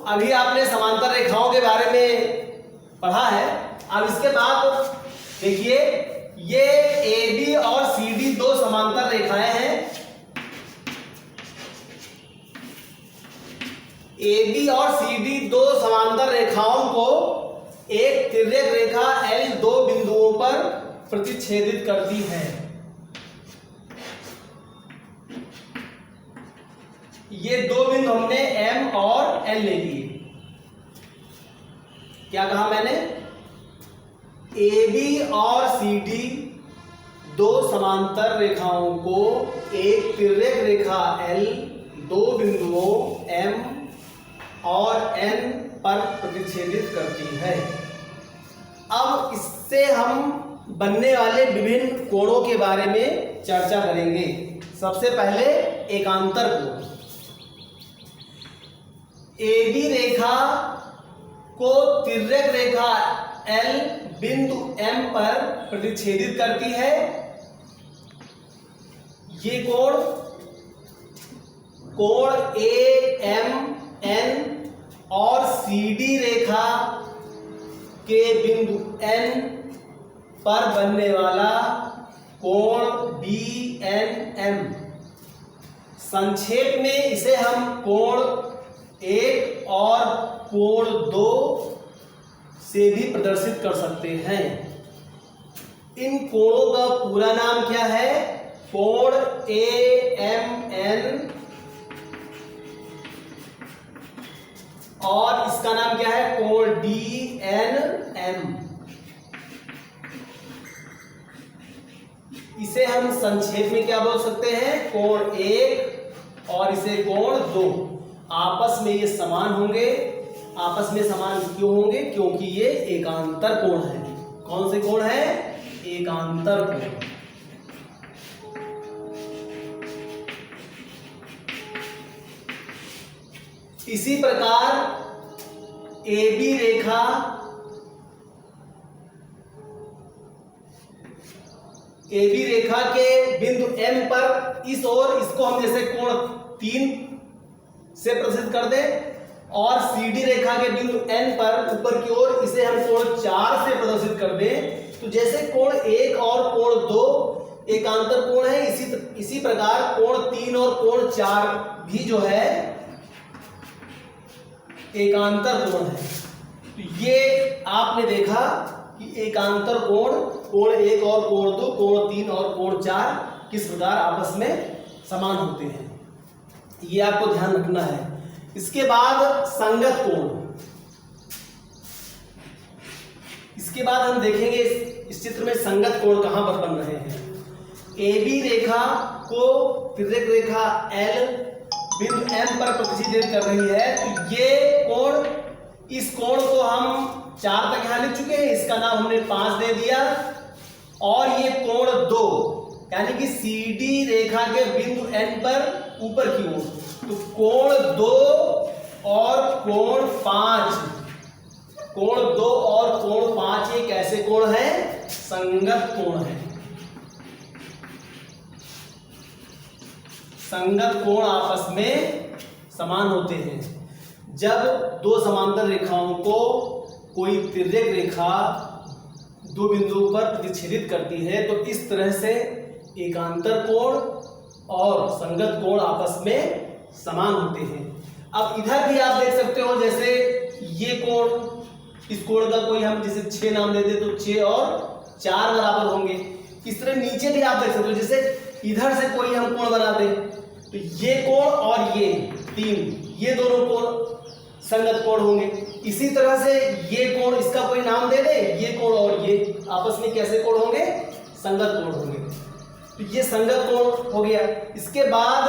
अभी आपने समांतर रेखाओं के बारे में पढ़ा है। अब इसके बाद देखिए, ये AB और CD दो समांतर रेखाएं हैं। AB और CD दो समांतर रेखाओं को एक तिर्यक रेखा L दो बिंदुओं पर प्रतिच्छेदित करती है। ये दो बिंदु हमने M और L ले लिए। क्या कहा मैंने? AB और CD दो समांतर रेखाओं को एक तिर्यक रेखा L दो बिंदुओं M और N पर प्रतिच्छेदित करती है। अब इससे हम बनने वाले विभिन्न कोणों के बारे में चर्चा करेंगे। सबसे पहले एकांतर कोण। AB रेखा को तिर्यक रेखा L बिंदु M पर प्रतिच्छेदित करती है। ये कोण AMN और CD रेखा के बिंदु N पर बनने वाला कोण BNM। संक्षेप में इसे हम कोण 1 और कोण 2 से भी प्रदर्शित कर सकते हैं। इन कोणों का पूरा नाम क्या है? कोण AMN और इसका नाम क्या है? कोण DNM। इसे हम संक्षेप में क्या बोल सकते हैं? कोण 1 और इसे कोण 2। आपस में ये समान होंगे। आपस में समान क्यों होंगे? क्योंकि ये एकांतर कोण है। कौन से कोण है? एकांतर कोण। इसी प्रकार AB रेखा के बिंदु M पर इस ओर इसको हम जैसे कोण 3 से प्रदर्शित कर दें और CD रेखा के बिंदु N पर ऊपर की ओर इसे हम कोण 4 से प्रदर्शित कर दें, तो जैसे कोण 1 और कोण 2 एकांतर कोण है, इसी प्रकार कोण 3 और कोण 4 भी जो है एकांतर कोण है। तो ये आपने देखा कि एकांतर कोण 1 और कोण 2, कोण 3 और कोण 4 किस प्रकार आपस में समान होते हैं, ये आपको ध्यान रखना है। इसके बाद संगत कोण। इसके बाद हम देखेंगे इस चित्र में संगत कोण कहां पर बन रहे हैं। AB रेखा को तिर्यक रेखा L बिंदु M पर प्रतिच्छेदित कर रही है, तो ये कोण, इस कोण को हम 4 तक यहां लिख चुके हैं, इसका नाम हमने 5 दे दिया। और ये कोण 2 यानी कि CD रेखा के बिंदु N पर ऊपर की ओर, तो कोण 2 और कोण 5, कोण 2 और कोण 5 ये कैसे कोण है? संगत कोण है। संगत कोण आपस में समान होते हैं। जब दो समांतर रेखाओं को कोई तिर्यक रेखा दो बिंदुओं पर प्रतिच्छेदित करती है, तो इस तरह से एकांतर कोण और संगत कोण आपस में समान होते हैं। अब इधर भी आप देख सकते हो, जैसे ये कोण, इस कोण का कोई हम जैसे 6 नाम दे दे तो 6 और 4 बराबर होंगे। इस तरह नीचे भी आप देख सकते हो, जैसे इधर से कोई हम कोण बना दे तो ये कोण और ये 3, ये दोनों कोण संगत कोण होंगे। इसी तरह से ये कोण, इसका कोई नाम दे दे, ये कोण और ये आपस में कैसे कोण होंगे? संगत कोण होंगे। तो ये संगत कोण हो गया। इसके बाद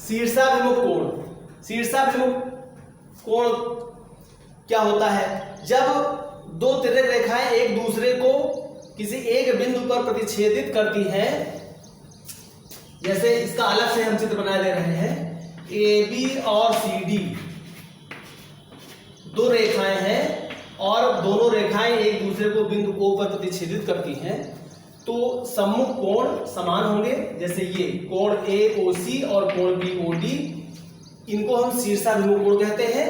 शीर्षाभिमुख कोण। शीर्षाभिमुख कोण क्या होता है? जब दो तिर्यक रेखाएं एक दूसरे को किसी एक बिंदु पर प्रतिच्छेदित करती हैं, जैसे इसका अलग से हम चित्र बना दे रहे हैं। AB और CD दो रेखाएं हैं और दोनों रेखाएं एक दूसरे को बिंदु O पर प्रतिच्छेदित करती हैं, तो सम्मुख कोण समान होंगे। जैसे ये कोण AOC और कोण BOD इनको हम शीर्षाभिमुख कोण कहते हैं।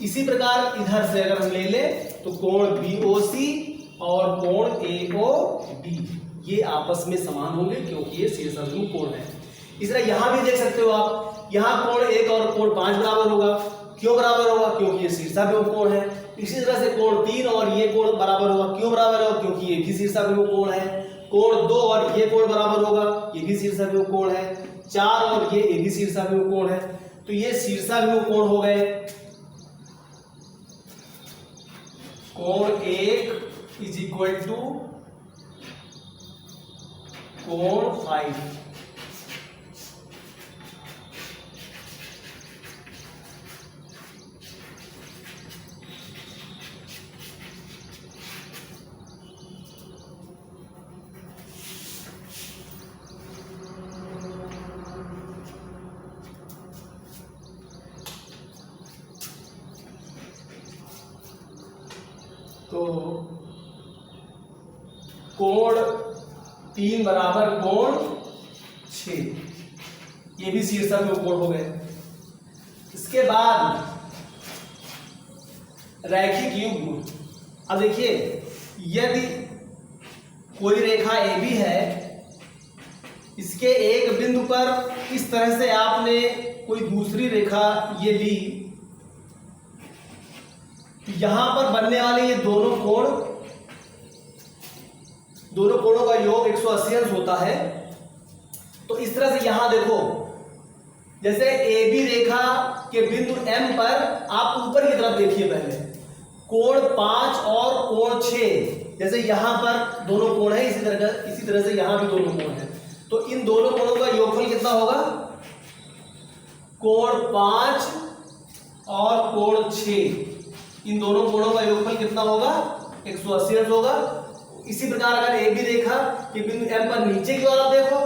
इसी प्रकार इधर से अगर हम ले ले तो कोण BOC और कोण AOD ये आपस में समान होंगे क्योंकि ये शीर्षाभिमुख कोण है। इस तरह यहां भी देख सकते हो आप, यहां कोण 1 और कोण 5 बराबर होगा। क्यों बराबर होगा? क्योंकि ये शीर्षाभिमुख कोण है। इसी तरह से कोण 3 और ये कोण बराबर होगा। क्यों बराबर होगा? क्योंकि ये भी शीर्षाभिमुख कोण है। कोण 2 और ये कोण बराबर होगा, ये भी शीर्षाभिमुख कोण है। 4 और ये भी शीर्षाभिमुख कोण है। तो ये शीर्षाभिमुख कोण हो गए। कोण 1 इज इक्वल टू कोण 5। तो कोण 3 बराबर कोण 6 ये भी शीर्षाभिमुख कोण हो गए। इसके बाद रैखिक युग्म। अब देखिए, यदि कोई रेखा AB है, इसके एक बिंदु पर इस तरह से आपने कोई दूसरी रेखा ये ली, यहां पर बनने वाले ये दोनों कोणों का योग 180 अंश होता है। तो इस तरह से यहां देखो, जैसे AB रेखा के बिंदु M पर आप ऊपर की तरफ देखिए, पहले कोण 5 और कोण 6, जैसे यहां पर दोनों कोण है, इसी तरह से यहां भी दोनों कोण है। तो इन दोनों कोणों का योगफल कितना होगा? कोण 5 और कोण 6, इन दोनों कोणों का योगफल कितना होगा? 180 अंश होगा। इसी प्रकार अगर AB रेखा के बिंदु M पर नीचे की ओर आप देखो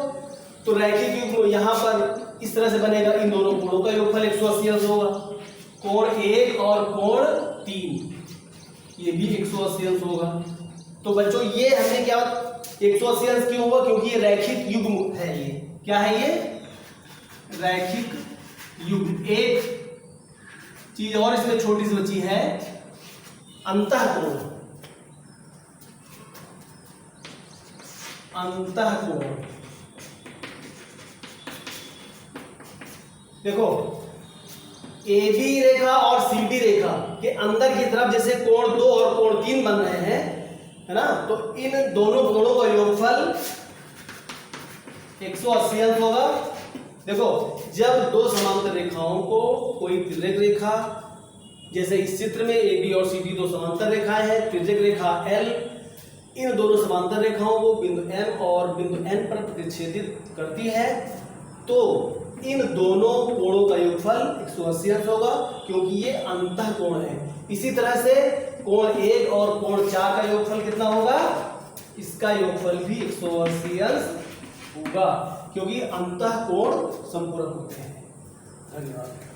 तो रैखिक युग्म यहां पर इस तरह से बनेगा। इन दोनों कोणों का योगफल 180 अंश होगा। कोण 1 और कोण 3 ये भी 180 अंश होगा। तो बच्चों ये हमने क्या 180 अंश क्यों हुआ? क्योंकि ये रैखिक युग्म है। ये क्या है? ये रैखिक युग्म। एक चीज और इसमें छोटी सी बची है, अंतःकोण। अंतःकोण देखो, AB रेखा और CD रेखा के अंदर की तरफ जैसे कोण 2 और कोण 3 बन रहे हैं, है ना, तो इन दोनों कोणों का योगफल 180 अंश होगा। देखो, जब दो समांतर रेखाओं को कोई तिर्यक रेखा, जैसे इस चित्र में AB और CD दो समांतर रेखाएं हैं, तिर्यक रेखा L इन दोनों समांतर रेखाओं को बिंदु M और बिंदु N पर प्रतिच्छेदित करती है, तो इन दोनों कोणों का योगफल 180 अंश होगा क्योंकि ये अंतःकोण है। इसी तरह से कोण 1 और कोण 4 का योगफल कितना होगा? इसका योगफल भी 180 अंश होगा क्योंकि अंतःकोण संपूरक होते हैं। धन्यवाद।